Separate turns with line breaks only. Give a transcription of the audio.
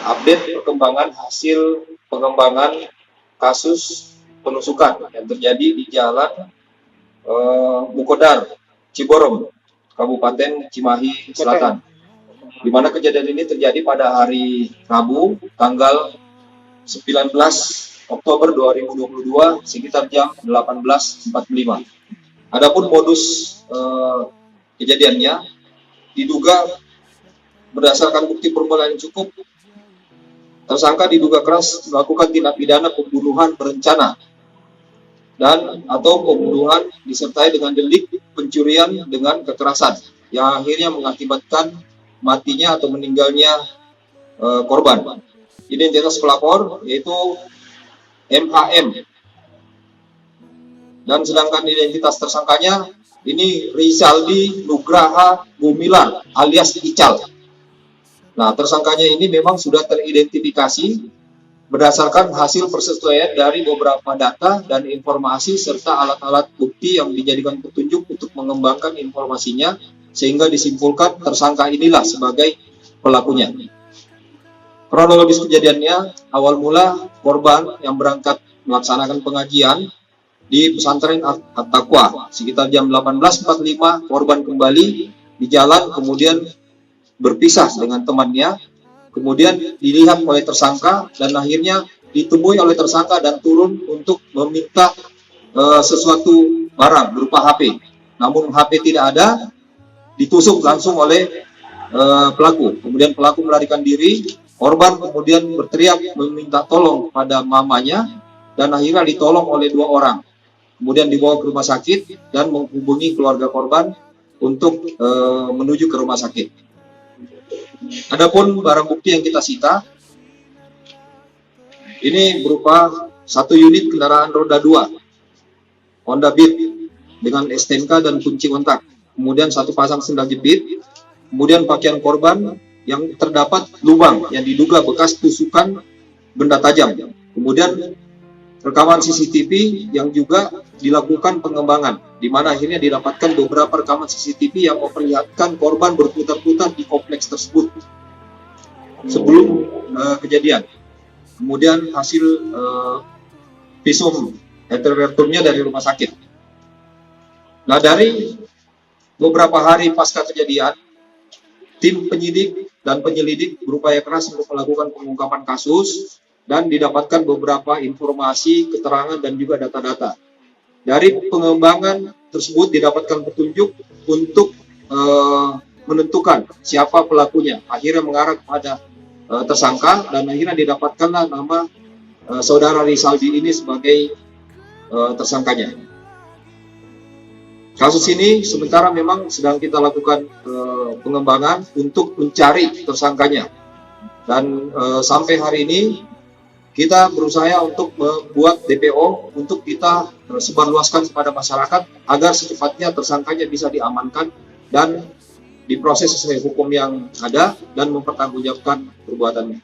update perkembangan hasil pengembangan kasus penusukan yang terjadi di Jalan Mukodar, Ciborong, Kabupaten Cimahi Selatan. Di mana kejadian ini terjadi pada hari Rabu, tanggal 19 Oktober 2022 sekitar jam 18.45. Adapun modus kejadiannya diduga berdasarkan bukti permulaan yang cukup, tersangka diduga keras melakukan tindak pidana pembunuhan berencana dan atau pembunuhan disertai dengan delik pencurian dengan kekerasan yang akhirnya mengakibatkan matinya atau meninggalnya korban. Identitas pelapor yaitu MHM, dan sedangkan identitas tersangkanya ini Rizaldi Nugraha Gumilar alias Ical. Nah, tersangkanya ini memang sudah teridentifikasi berdasarkan hasil persesuaian dari beberapa data dan informasi serta alat-alat bukti yang dijadikan petunjuk untuk mengembangkan informasinya sehingga disimpulkan tersangka inilah sebagai pelakunya. Kronologis kejadiannya, awal mula korban yang berangkat melaksanakan pengajian di pesantren At-Taqwa sekitar jam 18.45 korban kembali di jalan, kemudian berpisah dengan temannya, kemudian dilihat oleh tersangka dan akhirnya ditemui oleh tersangka dan turun untuk meminta sesuatu barang berupa HP. Namun HP tidak ada, ditusuk langsung oleh pelaku. Kemudian pelaku melarikan diri, korban kemudian berteriak meminta tolong pada mamanya dan akhirnya ditolong oleh 2 orang. Kemudian dibawa ke rumah sakit dan menghubungi keluarga korban untuk menuju ke rumah sakit. Adapun barang bukti yang kita sita ini berupa 1 unit kendaraan roda 2 Honda Beat dengan STNK dan kunci kontak, kemudian 1 pasang sendal jepit, kemudian pakaian korban yang terdapat lubang yang diduga bekas tusukan benda tajam, kemudian rekaman CCTV yang juga dilakukan pengembangan, di mana akhirnya didapatkan beberapa rekaman CCTV yang memperlihatkan korban berputar-putar di kompleks tersebut sebelum kejadian. Kemudian hasil visum interrogatornya dari rumah sakit. Nah, dari beberapa hari pasca kejadian, tim penyidik dan penyelidik berupaya keras untuk melakukan pengungkapan kasus dan didapatkan beberapa informasi, keterangan, dan juga data-data. Dari pengembangan tersebut didapatkan petunjuk untuk menentukan siapa pelakunya. Akhirnya mengarah kepada tersangka dan akhirnya didapatkanlah nama saudara Rizaldi ini sebagai tersangkanya. Kasus ini sementara memang sedang kita lakukan pengembangan untuk mencari tersangkanya. Dan sampai hari ini kita berusaha untuk membuat DPO untuk kita sebarluaskan kepada masyarakat agar secepatnya tersangkanya bisa diamankan dan diproses sesuai hukum yang ada dan mempertanggungjawabkan perbuatannya.